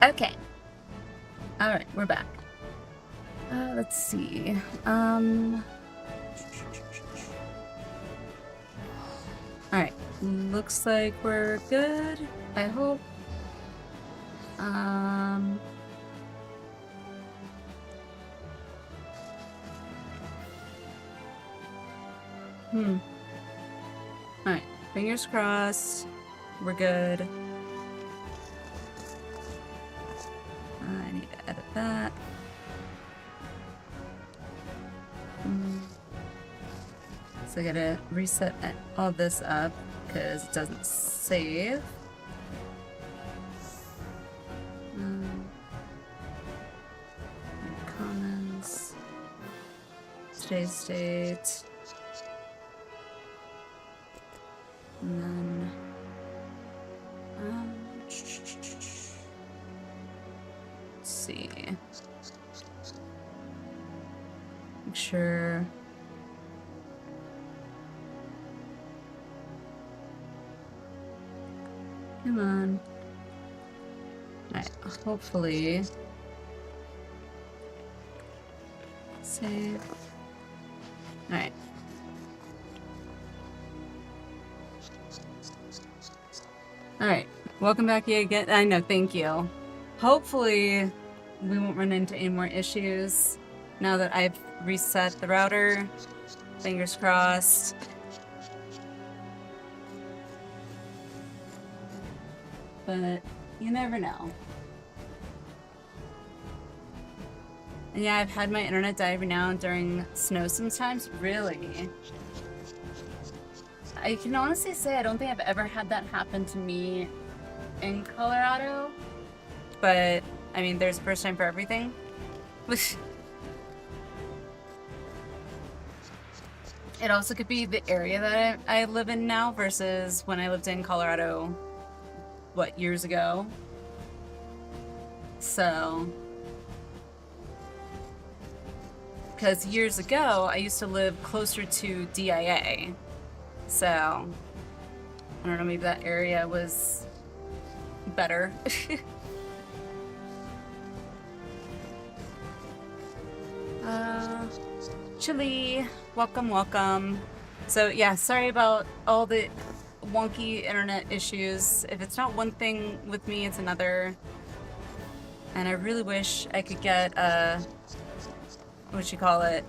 Okay. Alright, we're back. Let's see. Alright, looks like we're good, I hope. Alright, fingers crossed. We're good. I need to edit that. So I gotta reset all this up because it doesn't save. Comments. Today's date. And then let's see. Make sure. Come on. Alright, hopefully. Save. Alright. Alright, welcome back here again. I know, thank you. Hopefully, we won't run into any more issues now that I've reset the router. Fingers crossed. But you never know. And yeah, I've had my internet die every now and during snow sometimes. Really? I can honestly say I don't think I've ever had that happen to me in Colorado. But, I mean, there's a first time for everything. It also could be the area that I live in now versus when I lived in Colorado, what, years ago? So... because years ago, I used to live closer to DIA. So, I don't know, maybe that area was better. Chili, welcome, welcome. So yeah, sorry about all the wonky internet issues. If it's not one thing with me, it's another. And I really wish I could get what you call it?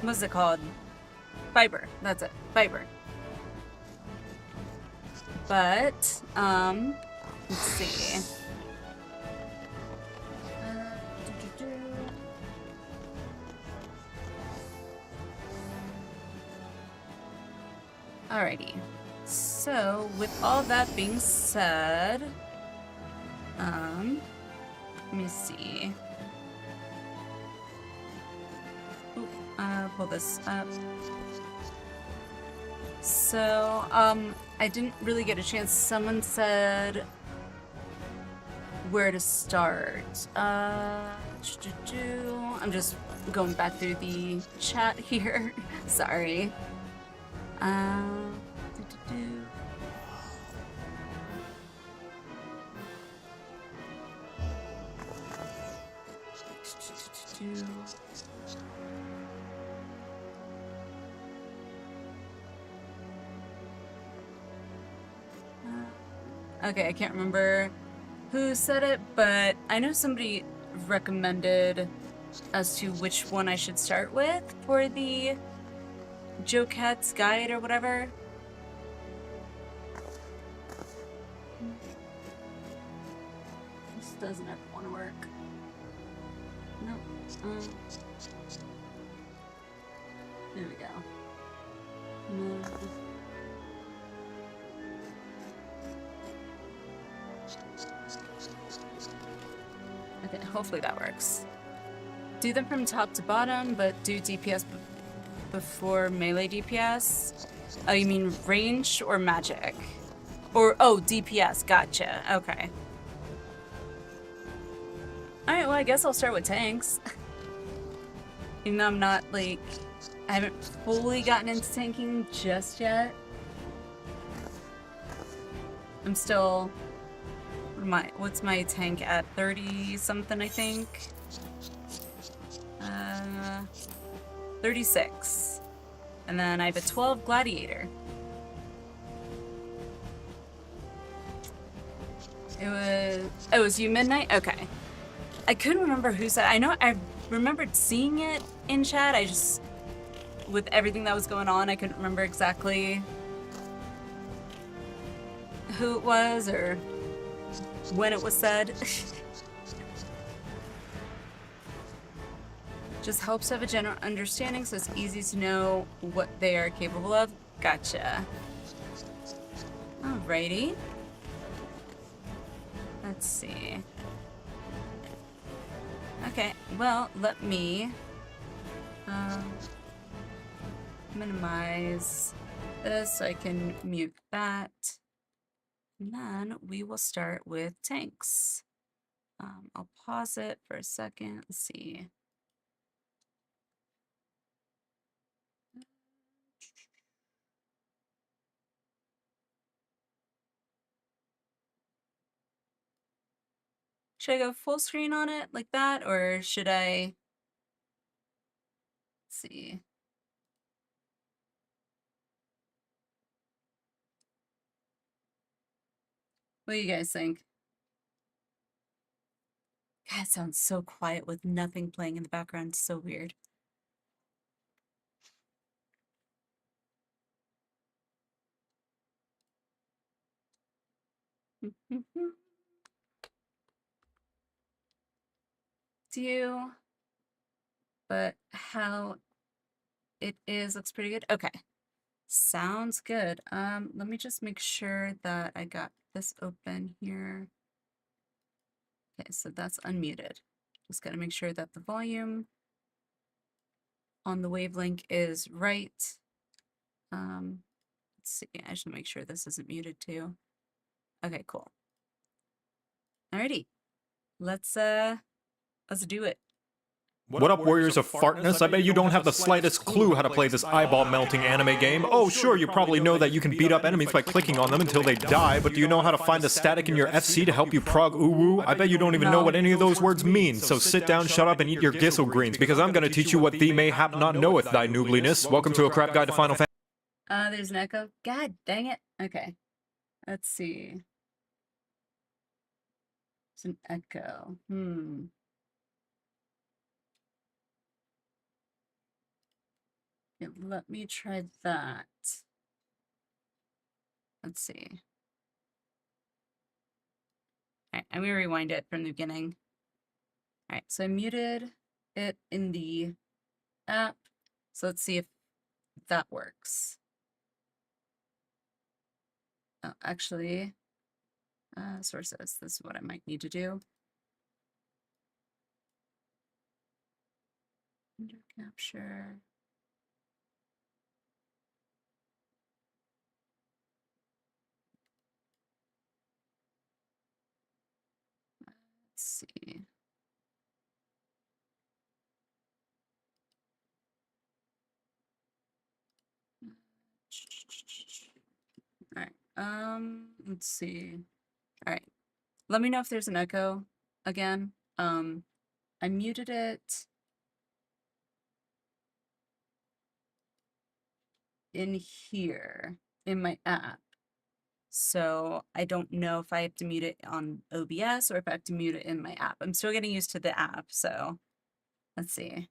What's it called? Fiber. That's it. Fiber. But, let's see. Alrighty. So, with all that being said, let me see. Pull this up. So, I didn't really get a chance. Someone said where to start. I'm just going back through the chat here. Sorry. Okay, I can't remember who said it, but I know somebody recommended as to which one I should start with for the Joe Cat's guide or whatever. This doesn't ever want to work. Nope. There we go. No. Okay, hopefully that works. Do them from top to bottom, but do DPS before melee DPS? Oh, you mean range or magic? Or, oh, DPS, gotcha, okay. Alright, well, I guess I'll start with tanks. Even though I'm not, like, I haven't fully gotten into tanking just yet. I'm still What's my tank at? 30 something, I think. 36. And then I have a 12 gladiator. It was you midnight? Okay. I couldn't remember who said. I remembered seeing it in chat. I just, with everything that was going on, I couldn't remember exactly who it was or when it was said. Just helps to have a general understanding so it's easy to know what they are capable of. Gotcha. Alrighty. Let's see. Okay, well, let me minimize this so I can mute that. And then we will start with tanks. I'll pause it for a second. Let's see. Should I go full screen on it like that, or should I? Let's see. What do you guys think? God, it sounds so quiet with nothing playing in the background. It's so weird. But how it is looks pretty good. Okay, sounds good. Let me just make sure that I got this open here. Okay, so that's unmuted. Just gotta make sure that the volume on the wavelength is right. Let's see, I should make sure this isn't muted too. Okay, cool. Alrighty, let's do it. What up, warriors of fartness? I bet you don't have the slightest clue how to play this eyeball-melting anime game. Oh, sure, you probably know that you can beat up enemies by clicking on them until they die, but do you know how to find the static in your FC to help you prog uwu? I bet you don't even know what any of those words mean, so sit down, shut up, and eat your gissel greens, because I'm gonna teach you what thee mayhap not knoweth, thy noobliness. Welcome to a crap guide to Final Fantasy. There's an echo. God dang it. Okay, let's see. It's an echo. Yeah, let me try that. Let's see. All right, I'm gonna rewind it from the beginning. All right, so I muted it in the app. So let's see if that works. Oh, actually, sources, this is what I might need to do. Under capture. Let's see. All right, let's see. All right, let me know if there's an echo again. I muted it in here in my app. So I don't know if I have to mute it on OBS or if I have to mute it in my app. I'm still getting used to the app, so let's see.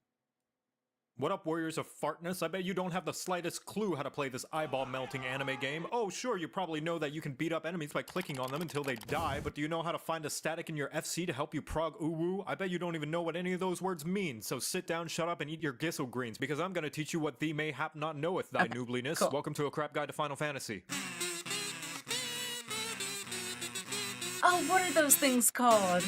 What up, warriors of fartness? I bet you don't have the slightest clue how to play this eyeball-melting anime game. Oh, sure, you probably know that you can beat up enemies by clicking on them until they die, but do you know how to find a static in your FC to help you prog uwu? I bet you don't even know what any of those words mean, so sit down, shut up, and eat your gissel greens, because I'm gonna teach you what thee mayhap not knoweth, thy noobliness. Cool. Welcome to a crap guide to Final Fantasy. Oh, what are those things called?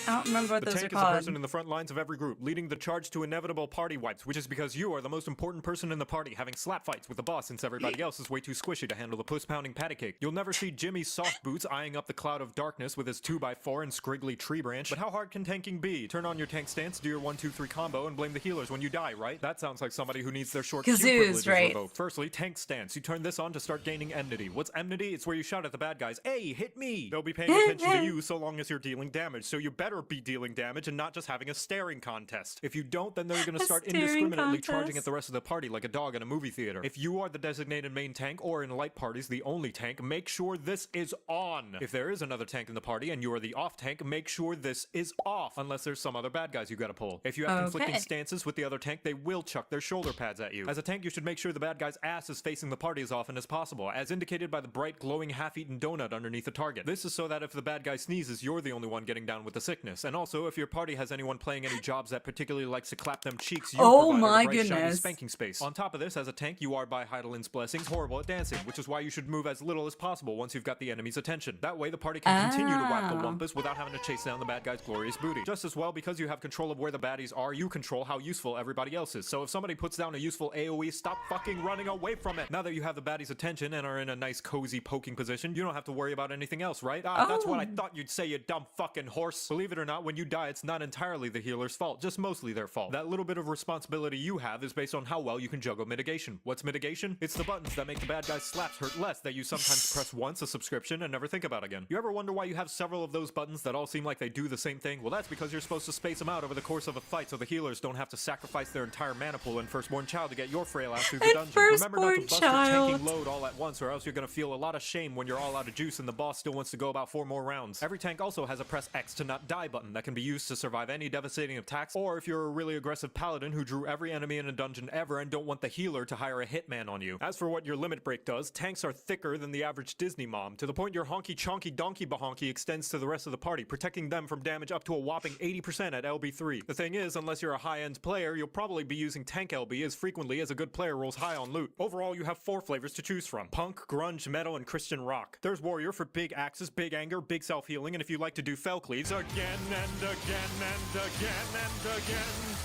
I don't remember what The those are tank is the called. person in the front lines of every group, leading the charge to inevitable party wipes, which is because you are the most important person in the party, having slap fights with the boss since everybody else is way too squishy to handle the puss-pounding patty cake. You'll never see Jimmy's soft boots eyeing up the cloud of darkness with his 2x4 and scriggly tree branch. But how hard can tanking be? Turn on your tank stance, do your 1-2-3 combo, and blame the healers when you die, right? That sounds like somebody who needs their short Q privileges revoked. Firstly, tank stance. You turn this on to start gaining enmity. What's enmity? It's where you shout at the bad guys, "Hey, hit me!" They'll be paying attention to you so long as you're dealing damage, so you better be dealing damage and not just having a staring contest. If you don't, then they're going to start indiscriminately charging at the rest of the party like a dog in a movie theater. If you are the designated main tank, or in light parties the only tank, make sure this is on. If there is another tank in the party and you are the off tank, make sure this is off, unless there's some other bad guys you gotta pull. If you have conflicting stances with the other tank, they will chuck their shoulder pads at you. As a tank, you should make sure the bad guy's ass is facing the party as often as possible, as indicated by the bright glowing half-eaten donut underneath the target. This is so that if the bad guy sneezes, you're the only one getting down with the sickness. And also, if your party has anyone playing any jobs that particularly likes to clap them cheeks, you provide a bright, shiny spanking space. On top of this, as a tank, you are, by Heidelin's blessings, horrible at dancing, which is why you should move as little as possible once you've got the enemy's attention. That way, the party can continue to whack the wumpus without having to chase down the bad guy's glorious booty. Just as well, because you have control of where the baddies are, you control how useful everybody else is. So if somebody puts down a useful AoE, stop fucking running away from it. Now that you have the baddie's attention and are in a nice cozy poking position, you don't have to worry about anything else, right? That's what I thought you'd say, you dumb fucking horse. Believe it or not, when you die, it's not entirely the healer's fault, just mostly their fault. That little bit of responsibility you have is based on how well you can juggle mitigation. What's mitigation? It's the buttons that make the bad guy's slaps hurt less that you sometimes press once a subscription and never think about again. You ever wonder why you have several of those buttons that all seem like they do the same thing? Well, that's because you're supposed to space them out over the course of a fight so the healers don't have to sacrifice their entire mana pool and firstborn child to get your frail ass through the dungeon. Remember not to bust your tanking load all at once, or else you're gonna feel a lot of shame when you're all out of juice and the boss still wants to go about 4 more rounds. Every tank also has a press X to not die button that can be used to survive any devastating attacks, or if you're a really aggressive paladin who drew every enemy in a dungeon ever and don't want the healer to hire a hitman on you. As for what your limit break does, tanks are thicker than the average Disney mom, to the point your honky chonky donkey bahonky extends to the rest of the party, protecting them from damage up to a whopping 80% at LB3. The thing is, unless you're a high-end player, you'll probably be using tank LB as frequently as a good player rolls high on loot. Overall, you have 4 flavors to choose from: punk, grunge, metal, and Christian rock. There's warrior for big axes, big anger, big self-healing, and if you like to do fell cleaves again and again and again and again.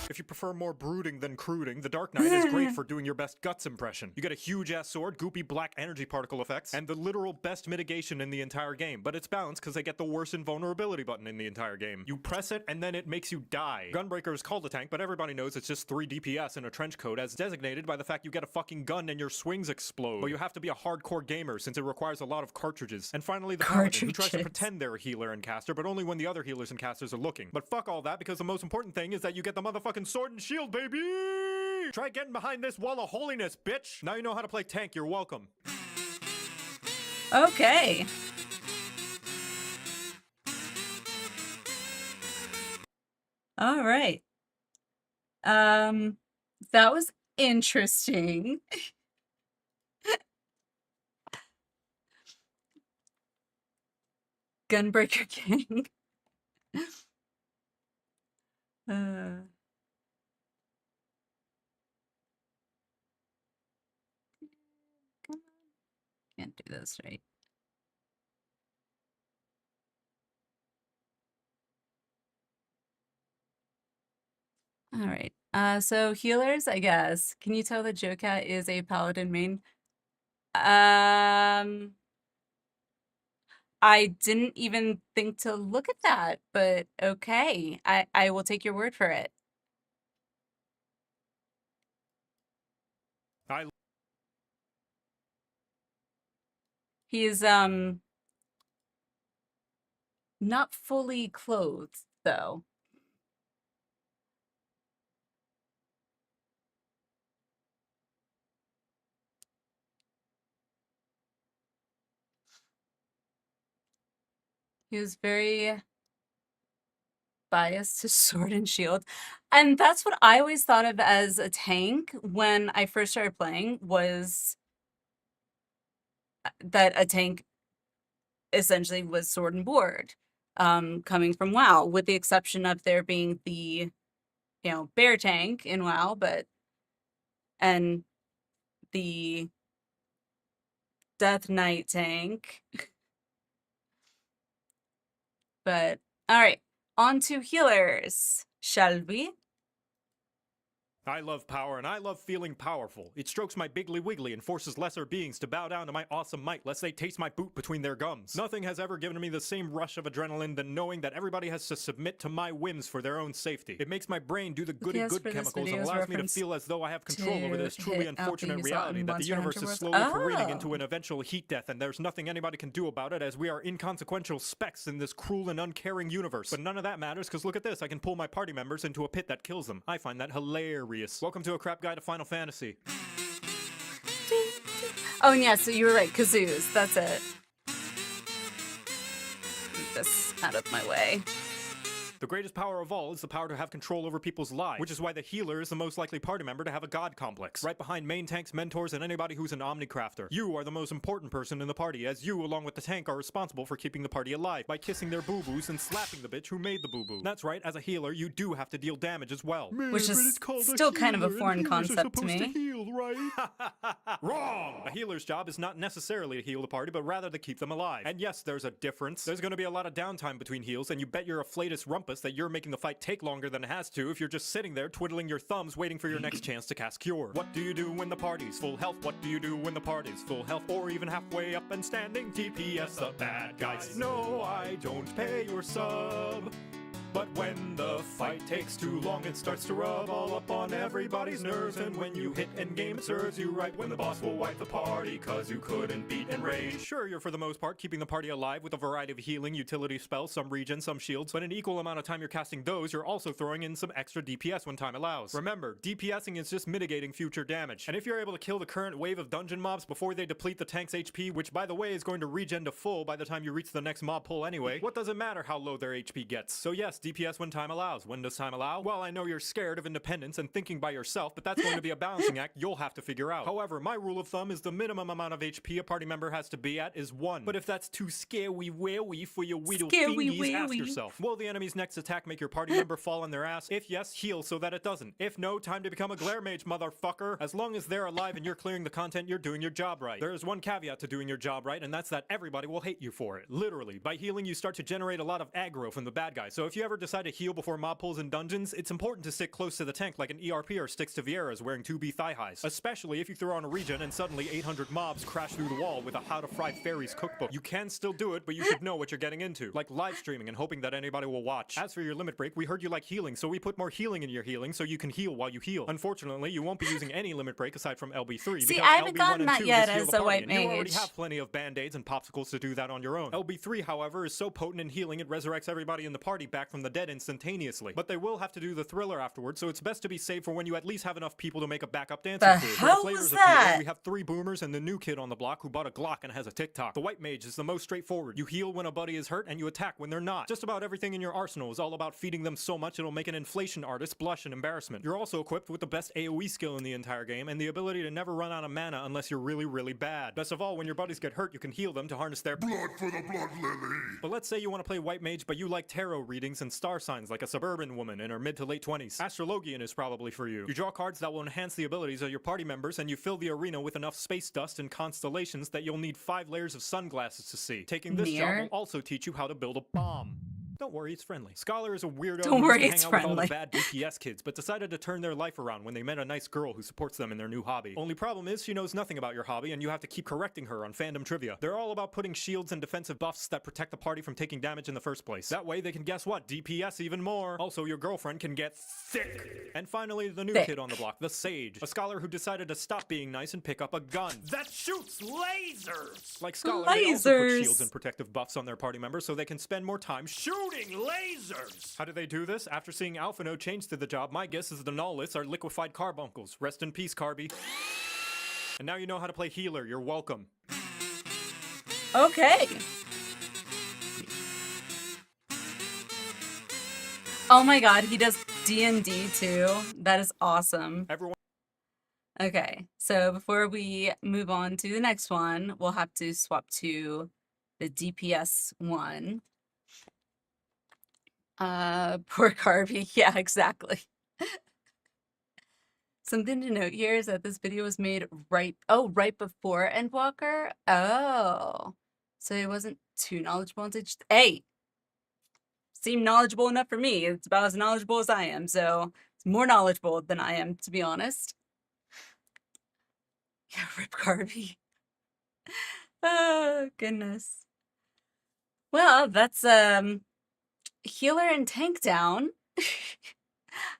If you prefer more brooding than cruding, the Dark Knight is great for doing your best guts impression. You get a huge-ass sword, goopy black energy particle effects, and the literal best mitigation in the entire game, but it's balanced because they get the worst invulnerability button in the entire game. You press it, and then it makes you die. Gunbreaker is called a tank, but everybody knows it's just 3 DPS in a trench coat, as designated by the fact you get a fucking gun and your swings explode. But you have to be a hardcore gamer, since it requires a lot of cartridges. And finally, the Paladin, who tries to pretend they're a healer and caster, but only when the other healers and casters are looking. But fuck all that, because the most important thing is that you get the motherfucking sword and shield, baby! Try getting behind this wall of holiness, bitch! Now you know how to play tank, you're welcome. Okay. All right. That was interesting. Gunbreaker King. Come on. Can't do this right. All right. So healers, I guess. Can you tell that Jocat is a paladin main? I didn't even think to look at that, but okay. I will take your word for it. He's not fully clothed though. He was very biased to sword and shield. And that's what I always thought of as a tank when I first started playing, was that a tank essentially was sword and board, coming from WoW, with the exception of there being the, bear tank in WoW, and the Death Knight tank. But all right, on to healers, shall we? I love power, and I love feeling powerful. It strokes my biggly wiggly and forces lesser beings to bow down to my awesome might lest they taste my boot between their gums. Nothing has ever given me the same rush of adrenaline than knowing that everybody has to submit to my whims for their own safety. It makes my brain do the goody-good chemicals and allows me to feel as though I have control over this truly unfortunate reality that the universe is slowly careening into an eventual heat death, and there's nothing anybody can do about it as we are inconsequential specks in this cruel and uncaring universe. But none of that matters because look at this, I can pull my party members into a pit that kills them. I find that hilarious. Welcome to a crap guide to Final Fantasy. Oh, and yeah, so you were right. Kazoos. That's it. Get this out of my way. The greatest power of all is the power to have control over people's lives, which is why the healer is the most likely party member to have a god complex. Right behind main tanks, mentors, and anybody who's an omnicrafter. You are the most important person in the party, as you, along with the tank, are responsible for keeping the party alive by kissing their boo-boos and slapping the bitch who made the boo-boo. That's right, as a healer, you do have to deal damage as well. Man, which is still kind of a foreign concept to me. To heal, right? Wrong! A healer's job is not necessarily to heal the party, but rather to keep them alive. And yes, there's a difference. There's gonna be a lot of downtime between heals, and you bet your afflatus rumpus that you're making the fight take longer than it has to if you're just sitting there twiddling your thumbs waiting for your next chance to cast Cure. What do you do when the party's full health? What do you do when the party's full health? Or even halfway up and standing? TPS the bad guys. No, I don't pay your sub. But when the fight takes too long, it starts to rub all up on everybody's nerves. And when you hit endgame, it serves you right when the boss will wipe the party cause you couldn't beat Enrage. Sure, you're for the most part keeping the party alive with a variety of healing, utility spells, some regen, some shields, but an equal amount of time you're casting those, you're also throwing in some extra DPS when time allows. Remember, DPSing is just mitigating future damage. And if you're able to kill the current wave of dungeon mobs before they deplete the tank's HP, which by the way is going to regen to full by the time you reach the next mob pull anyway, what does it matter how low their HP gets? So yes, DPS when time allows. When does time allow? Well, I know you're scared of independence and thinking by yourself, but that's going to be a balancing act you'll have to figure out. However, my rule of thumb is the minimum amount of HP a party member has to be at is 1. But if that's too scary-wary for your weedle fingies, ask yourself, will the enemy's next attack make your party member fall on their ass? If yes, heal so that it doesn't. If no, time to become a glare mage, motherfucker. As long as they're alive and you're clearing the content, you're doing your job right. There is one caveat to doing your job right, and that's that everybody will hate you for it. Literally. By healing, you start to generate a lot of aggro from the bad guys. So if you ever decide to heal before mob pulls in dungeons, it's important to stick close to the tank like an ERPer sticks to Vieira's wearing 2B thigh highs. Especially if you throw on a regen and suddenly 800 mobs crash through the wall with a How to Fry Fairies cookbook. You can still do it, but you should know what you're getting into. Like live streaming and hoping that anybody will watch. As for your limit break, we heard you like healing, so we put more healing in your healing so you can heal while you heal. Unfortunately, you won't be using any limit break aside from LB3. See, I haven't gotten that yet as a white mage. You already have plenty of band-aids and popsicles to do that on your own. LB3, however, is so potent in healing it resurrects everybody in the party back from the dead instantaneously. But they will have to do the thriller afterwards, so it's best to be saved for when you at least have enough people to make a backup dancing crew. The hell was that? We have 3 boomers and the new kid on the block who bought a Glock and has a TikTok. The white mage is the most straightforward. You heal when a buddy is hurt and you attack when they're not. Just about everything in your arsenal is all about feeding them so much it'll make an inflation artist blush in embarrassment. You're also equipped with the best AoE skill in the entire game and the ability to never run out of mana unless you're really, really bad. Best of all, when your buddies get hurt, you can heal them to harness their blood for the blood lily. But let's say you want to play white mage, but you like tarot readings and star signs like a suburban woman in her mid to late 20s. Astrologian is probably for you. You draw cards that will enhance the abilities of your party members and you fill the arena with enough space dust and constellations that you'll need 5 layers of sunglasses to see. Taking this job will also teach you how to build a bomb. Don't worry, it's friendly. Scholar is a weirdo who used to hang out with all the bad DPS kids, but decided to turn their life around when they met a nice girl who supports them in their new hobby. Only problem is she knows nothing about your hobby and you have to keep correcting her on fandom trivia. They're all about putting shields and defensive buffs that protect the party from taking damage in the first place. That way they can guess what? DPS even more. Also, your girlfriend can get thick. And finally, the new kid on the block, the Sage. A scholar who decided to stop being nice and pick up a gun. That shoots lasers! Like Scholar, they also put shields and protective buffs on their party members so they can spend more time shooting lasers! How do they do this? After seeing Alphino change to the job, my guess is the Nullis are liquefied carbuncles. Rest in peace, Carby. And now you know how to play healer. You're welcome. Okay. Oh my god, he does D&D too. That is awesome. Everyone. Okay, so before we move on to the next one, we'll have to swap to the DPS one. Poor Carby. Yeah, exactly. Something to note here is that this video was made right before Endwalker. Oh, so it wasn't too knowledgeable. Hey, seem knowledgeable enough for me. It's about as knowledgeable as I am, so it's more knowledgeable than I am, to be honest. Yeah, Rip Garvey. Oh, goodness. Well, that's healer and tank down.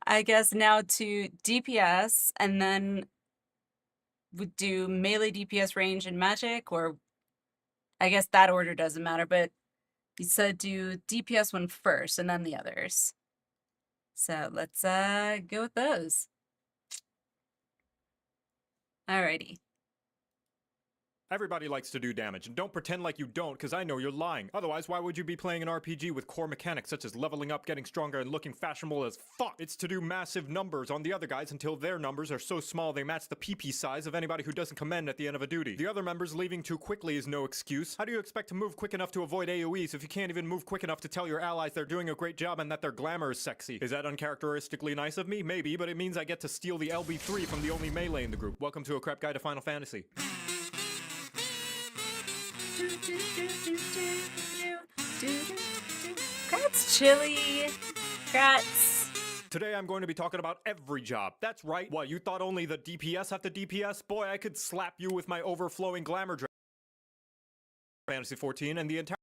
I guess now to DPS, and then would do melee, DPS, range, and magic, or I guess that order doesn't matter, but you said do DPS one first and then the others. So let's go with those. Alrighty. Everybody likes to do damage, and don't pretend like you don't, because I know you're lying. Otherwise, why would you be playing an RPG with core mechanics such as leveling up, getting stronger, and looking fashionable as fuck? It's to do massive numbers on the other guys until their numbers are so small they match the PP size of anybody who doesn't commend at the end of a duty. The other members leaving too quickly is no excuse. How do you expect to move quick enough to avoid AoEs if you can't even move quick enough to tell your allies they're doing a great job and that their glamour is sexy? Is that uncharacteristically nice of me? Maybe, but it means I get to steal the LB3 from the only melee in the group. Welcome to A Crap Guide to Final Fantasy. Congrats, Chili. Congrats. Today I'm going to be talking about every job. That's right. What, you thought only the DPS have to DPS? Boy, I could slap you with my overflowing glamour Fantasy 14 and the entire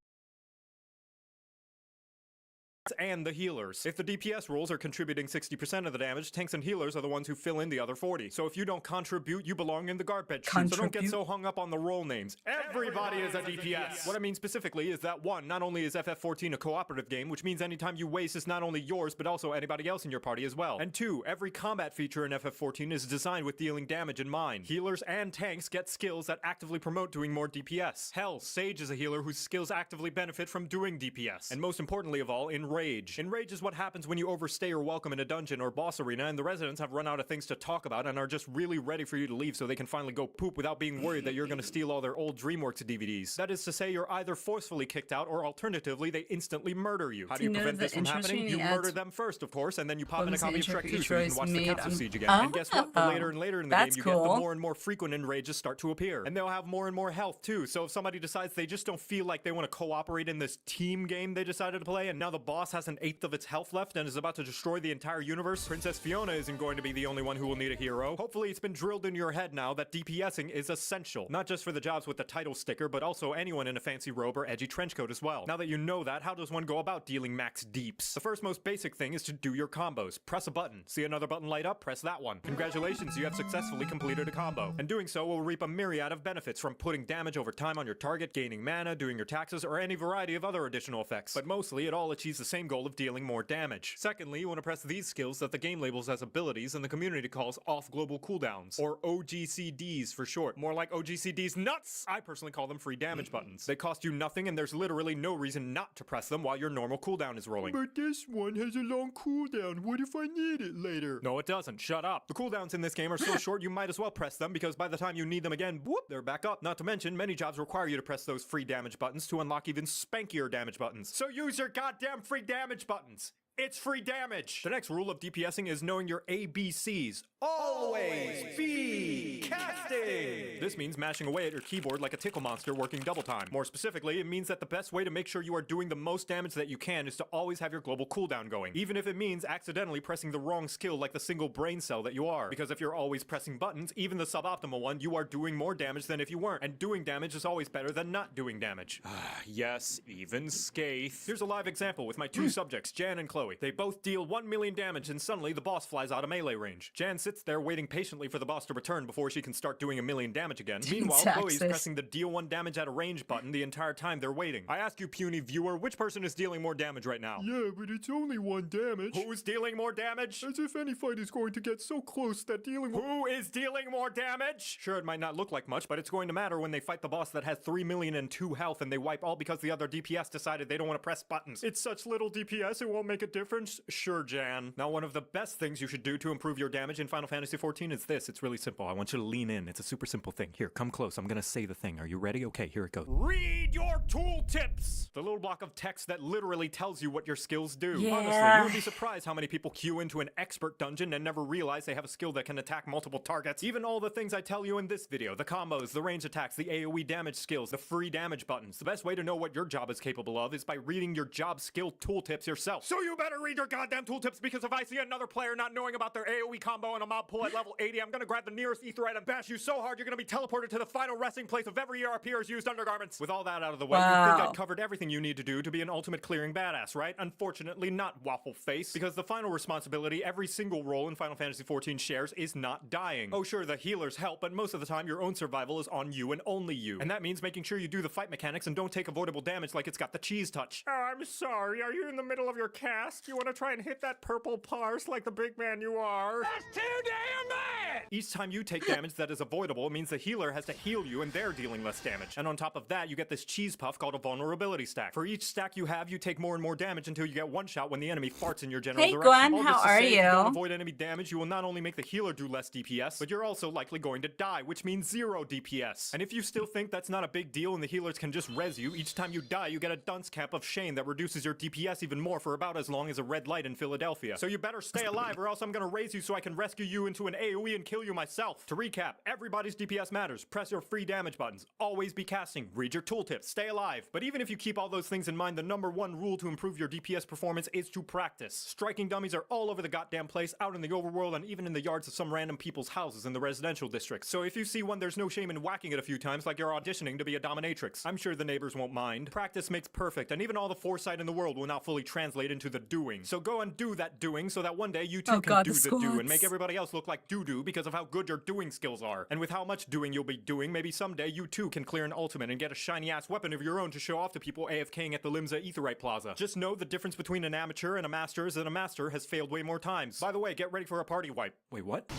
and the healers. If the DPS roles are contributing 60% of the damage, tanks and healers are the ones who fill in the other 40. So if you don't contribute, you belong in the garbage chute. So don't get so hung up on the role names. Everybody is a DPS. What I mean specifically is that one, not only is FF14 a cooperative game, which means anytime you waste is not only yours, but also anybody else in your party as well. And two, every combat feature in FF14 is designed with dealing damage in mind. Healers and tanks get skills that actively promote doing more DPS. Hell, Sage is a healer whose skills actively benefit from doing DPS. And most importantly of all, Enrage. Enrage is what happens when you overstay your welcome in a dungeon or boss arena and the residents have run out of things to talk about and are just really ready for you to leave so they can finally go poop without being worried that you're gonna steal all their old DreamWorks DVDs. That is to say, you're either forcefully kicked out or alternatively they instantly murder you. How do you prevent this from happening? You murder them first, of course, and then you pop in a copy of Shrek 2 so you can watch the Council Siege again. And guess what? The later and later in the game you get, the more and more frequent enrages start to appear. And they'll have more and more health too, so if somebody decides they just don't feel like they want to cooperate in this team game they decided to play and now the boss has 1/8 of its health left and is about to destroy the entire universe, Princess Fiona isn't going to be the only one who will need a hero. Hopefully it's been drilled into your head now that DPSing is essential. Not just for the jobs with the title sticker, but also anyone in a fancy robe or edgy trench coat as well. Now that you know that, how does one go about dealing max deeps? The first most basic thing is to do your combos. Press a button. See another button light up? Press that one. Congratulations, you have successfully completed a combo. And doing so will reap a myriad of benefits, from putting damage over time on your target, gaining mana, doing your taxes, or any variety of other additional effects. But mostly, it all achieves the same goal of dealing more damage. Secondly, you want to press these skills that the game labels as abilities and the community calls off global cooldowns, or OGCDs for short. More like OGCDs nuts! I personally call them free damage buttons. They cost you nothing and there's literally no reason not to press them while your normal cooldown is rolling. But this one has a long cooldown. What if I need it later? No, it doesn't. Shut up. The cooldowns in this game are so short you might as well press them because by the time you need them again, whoop, they're back up. Not to mention, many jobs require you to press those free damage buttons to unlock even spankier damage buttons. So use your goddamn free damage buttons. It's free damage! The next rule of DPSing is knowing your ABCs. Always be casting! This means mashing away at your keyboard like a tickle monster working double time. More specifically, it means that the best way to make sure you are doing the most damage that you can is to always have your global cooldown going. Even if it means accidentally pressing the wrong skill like the single brain cell that you are. Because if you're always pressing buttons, even the suboptimal one, you are doing more damage than if you weren't. And doing damage is always better than not doing damage. Yes, even Skaith. Here's a live example with my two subjects, Jan and Chloe. They both deal 1 million damage and suddenly the boss flies out of melee range. Jan sits there waiting patiently for the boss to return before she can start doing 1 million damage again. Meanwhile, Chloe's pressing the deal 1 damage at a range button the entire time they're waiting. I ask you, puny viewer, which person is dealing more damage right now? Yeah, but it's only 1 damage. Who's dealing more damage? As if any fight is going to get so close that dealing... Who is dealing more damage? Sure, it might not look like much, but it's going to matter when they fight the boss that has 3,000,002 health and they wipe all because the other DPS decided they don't want to press buttons. It's such little DPS, it won't make a difference. difference? Sure, Jan. Now, one of the best things you should do to improve your damage in Final Fantasy XIV is this. It's really simple. I want you to lean in. It's a super simple thing. Here, come close. I'm gonna say the thing. Are you ready? Okay, here it goes. Read your tooltips! The little block of text that literally tells you what your skills do. Yeah. Honestly, you would be surprised how many people queue into an expert dungeon and never realize they have a skill that can attack multiple targets. Even all the things I tell you in this video, the combos, the range attacks, the AoE damage skills, the free damage buttons. The best way to know what your job is capable of is by reading your job skill tooltips yourself. So you better read your goddamn tooltips, because if I see another player not knowing about their AoE combo and a mob pull at level 80, I'm gonna grab the nearest etherite and bash you so hard you're gonna be teleported to the final resting place of every ERPer's used undergarments. With all that out of the way, you think I'd covered everything you need to do to be an ultimate clearing badass, right? Unfortunately, not, waffle face, because the final responsibility every single role in Final Fantasy XIV shares is not dying. Oh sure, the healers help, but most of the time your own survival is on you and only you. And that means making sure you do the fight mechanics and don't take avoidable damage like it's got the cheese touch. Oh, I'm sorry, are you in the middle of your cast? You wanna try and hit that purple parse like the big man you are? That's too damn bad! Each time you take damage that is avoidable means the healer has to heal you and they're dealing less damage. And on top of that, you get this cheese puff called a vulnerability stack. For each stack you have, you take more and more damage until you get one shot when the enemy farts in your general direction. Gwen, All how this to are say, you? If you don't avoid enemy damage, you will not only make the healer do less DPS, but you're also likely going to die, which means 0 DPS. And if you still think that's not a big deal and the healers can just res you, each time you die you get a dunce cap of shame that reduces your DPS even more for about as long as a red light in Philadelphia. So you better stay alive or else I'm gonna raise you so I can rescue you into an AoE and kill you myself. To recap, everybody's DPS matters. Press your free damage buttons. Always be casting. Read your tooltips. Stay alive. But even if you keep all those things in mind, the #1 rule to improve your DPS performance is to practice. Striking dummies are all over the goddamn place, out in the overworld, and even in the yards of some random people's houses in the residential districts. So if you see one, there's no shame in whacking it a few times like you're auditioning to be a dominatrix. I'm sure the neighbors won't mind. Practice makes perfect, and even all the foresight in the world will not fully translate into the doing. So go and do that doing so that one day you too can do the do and make everybody else look like doo-doo because of how good your doing skills are. And with how much doing you'll be doing, maybe someday you too can clear an ultimate and get a shiny ass weapon of your own to show off to people AFKing at the Limsa Aetherite Plaza. Just know the difference between an amateur and a master is that a master has failed way more times. By the way, get ready for a party wipe. Wait, what?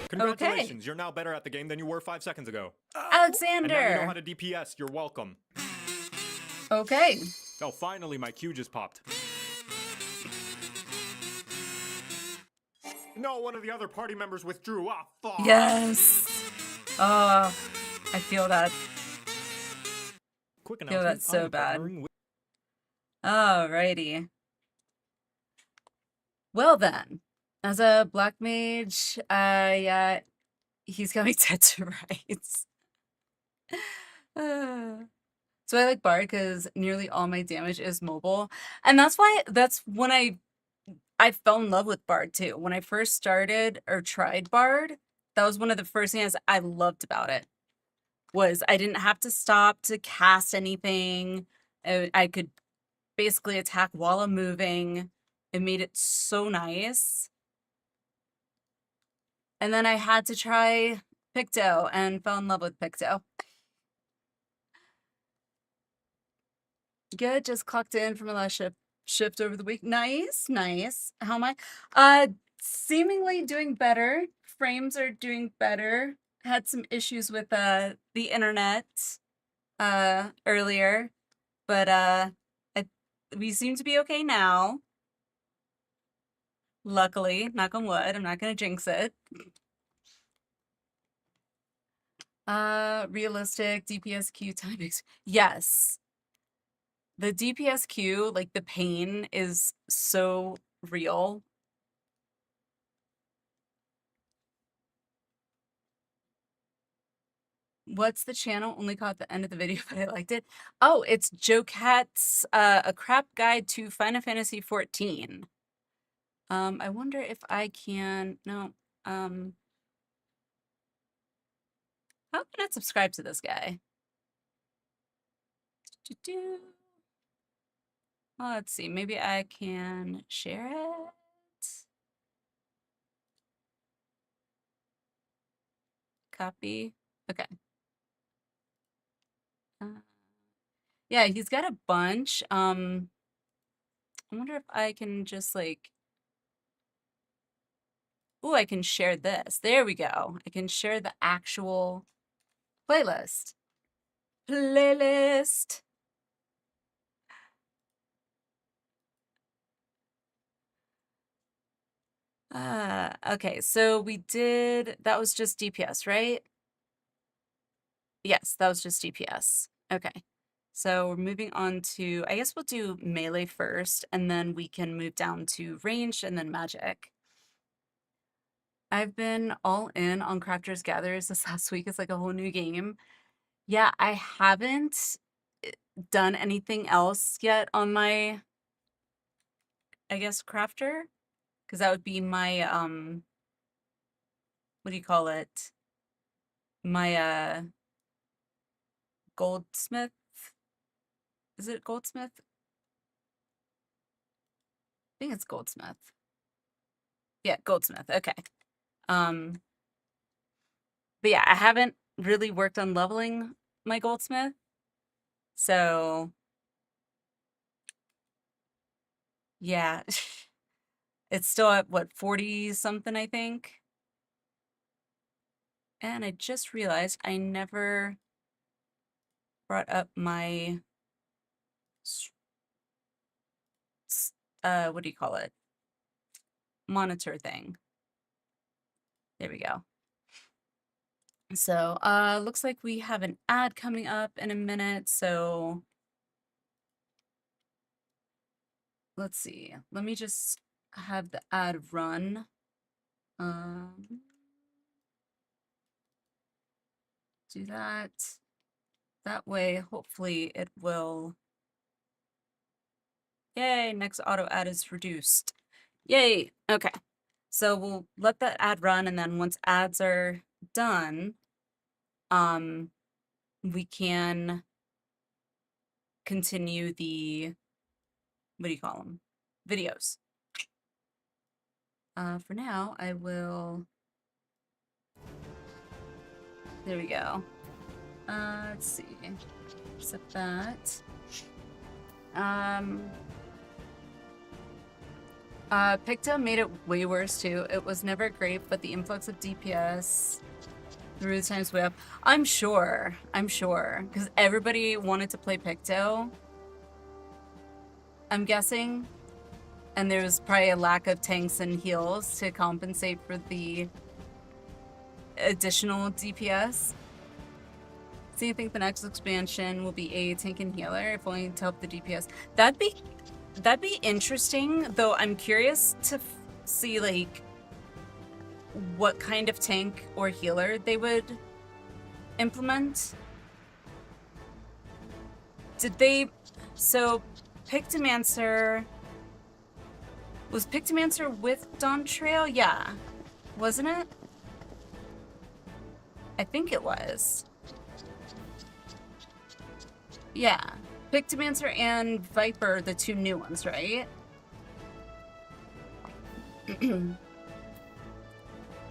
Congratulations, you're now better at the game than you were 5 seconds ago. Alexander! And now you know how to DPS, you're welcome. Okay. Oh, finally, my Q just popped. No, one of the other party members withdrew. Ah, fuck. Yes. Oh, I feel that. Quick I feel that so bad. Alrighty. Well then, as a black mage, yeah, he's got me dead to rights. So I like Bard because nearly all my damage is mobile, and that's when I fell in love with Bard too. When I first started or tried Bard, that was one of the first things I loved about it. Was I didn't have to stop to cast anything. I could basically attack while I'm moving. It made it so nice. And then I had to try Picto and fell in love with Picto. Good, just clocked in from a last shift over the week. Nice, nice. How am I? Seemingly doing better. Frames are doing better. Had some issues with the internet earlier, but we seem to be okay now. Luckily, knock on wood, I'm not gonna jinx it. Realistic DPSQ timings. Yes. The DPSQ, like the pain is so real. What's the channel? Only caught the end of the video, but I liked it. Oh, it's Joe Cat's A Crap Guide to Final Fantasy XIV. I wonder if I can, no, how can I subscribe to this guy? Well, let's see, maybe I can share it. Copy, okay. Yeah, he's got a bunch. I wonder if I can just like, oh, I can share this. There we go. I can share the actual playlist. Okay, so we did, that was just DPS, right? Yes, that was just DPS. Okay. So we're moving on to, I guess we'll do melee first, and then we can move down to ranged and then magic. I've been all in on Crafters Gatherers this last week. It's like a whole new game. Yeah, I haven't done anything else yet on my, I guess, crafter, because that would be my, what do you call it? My, goldsmith? Is it goldsmith? I think it's goldsmith. Yeah, goldsmith. Okay. But yeah, I haven't really worked on leveling my goldsmith. So yeah, it's still at what, 40 something, I think. And I just realized I never brought up my what do you call it? Monitor thing. There we go. So, looks like we have an ad coming up in a minute, so let's see. Let me just have the ad run. Do that. That way, hopefully it will. Yay, next auto ad is reduced. Yay, okay. So we'll let that ad run, and then once ads are done, we can continue the, what do you call them? Videos. For now, I will, there we go. Let's see, set that. Picto made it way worse too. It was never great, but the influx of DPS through the times way up. I'm sure, because everybody wanted to play Picto, I'm guessing, and there was probably a lack of tanks and heals to compensate for the additional DPS. So you think the next expansion will be a tank and healer, if only to help the DPS? That'd be interesting, though. I'm curious to see like what kind of tank or healer they would implement. Did they? So Pictomancer, was Pictomancer with Dawntrail? Yeah, wasn't it? I think it was. Yeah, Pictomancer and Viper, the two new ones, right?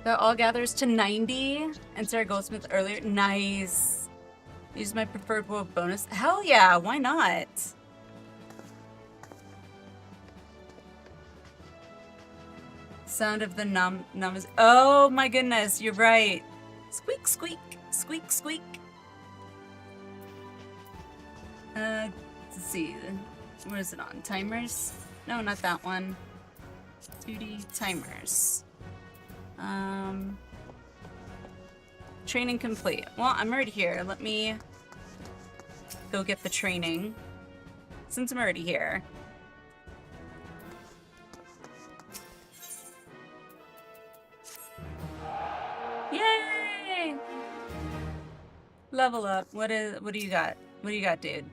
That all gathers to 90 and Sarah Goldsmith earlier. Nice. Use my preferred WoW bonus. Hell yeah, why not? Sound of the numbers. Oh my goodness, you're right. Squeak, squeak, squeak, squeak. Let's see. Where is it on? Timers? No, not that one. 2D timers. Training complete. Well, I'm already here. Let me go get the training since I'm already here. Yay! Level up. What do you got? What do you got, dude?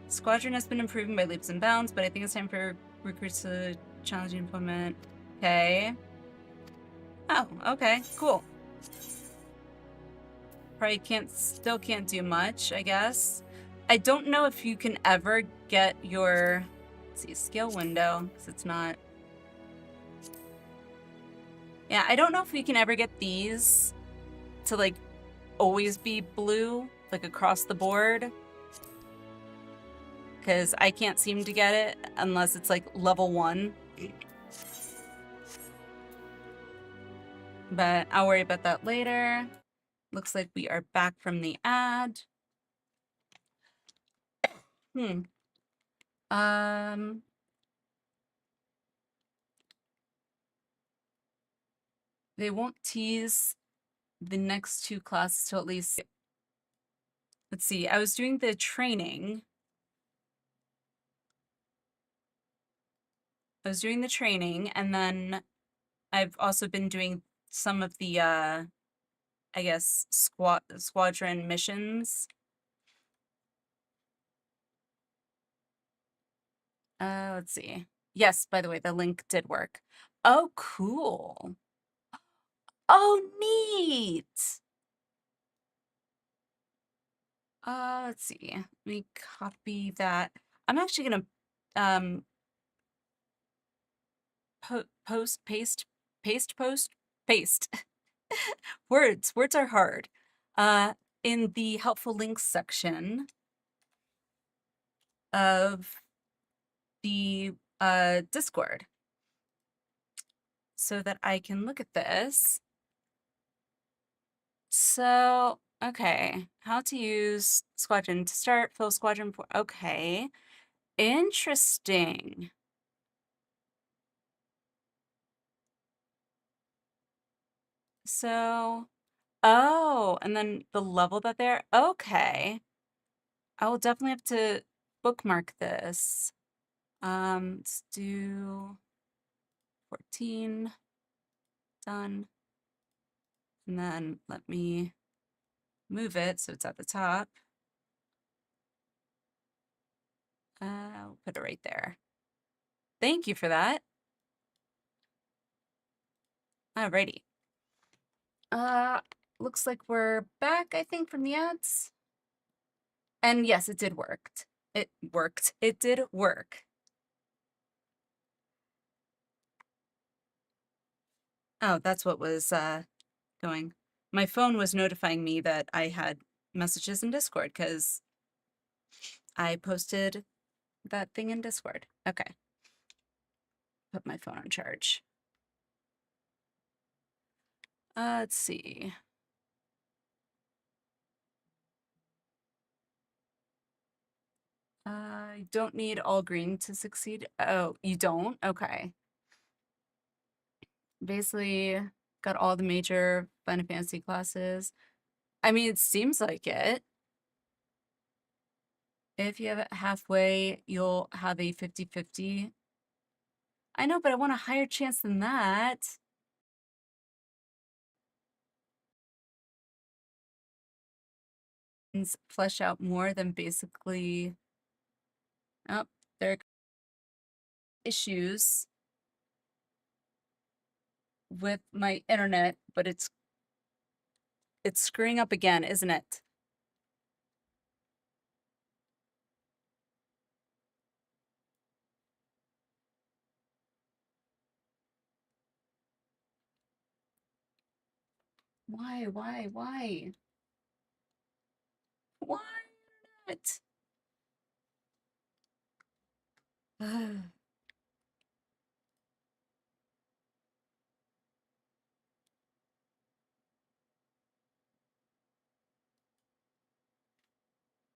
Squadron has been improving by leaps and bounds, but I think it's time for recruits to challenge and implement. Okay. Oh, okay, cool. Probably still can't do much, I guess. I don't know if you can ever get your, let's see, skill window, because it's not. Yeah, I don't know if we can ever get these to like always be blue, like across the board. Because I can't seem to get it unless it's like level 1. But I'll worry about that later. Looks like we are back from the ad. they won't tease the next 2 classes till at least, let's see, I was doing the training. And then I've also been doing some of the, I guess, squadron missions. Let's see. Yes, by the way, the link did work. Oh, cool. Oh, neat. Let's see. Let me copy that. I'm actually gonna paste. Words are hard. In the helpful links section of the Discord, so that I can look at this. So, okay, how to use squadron to start, fill squadron for, okay. Interesting. So, oh, and then the level that they're, okay. I will definitely have to bookmark this. Let's do 14, done. And then let me move it so it's at the top. I'll put it right there. Thank you for that. Alrighty. Looks like we're back, I think, from the ads. And yes, it did work. It worked. It did work. Oh, that's what was going. My phone was notifying me that I had messages in Discord because I posted that thing in Discord. Okay. Put my phone on charge. Let's see. You don't need all green to succeed. Oh, you don't? Okay. Basically, got all the major Final Fantasy classes. I mean, it seems like it. If you have it halfway, you'll have a 50-50. I know, but I want a higher chance than that. Flesh out more than basically. Oh, there are issues with my internet, but it's screwing up again, isn't it? Why? Why not?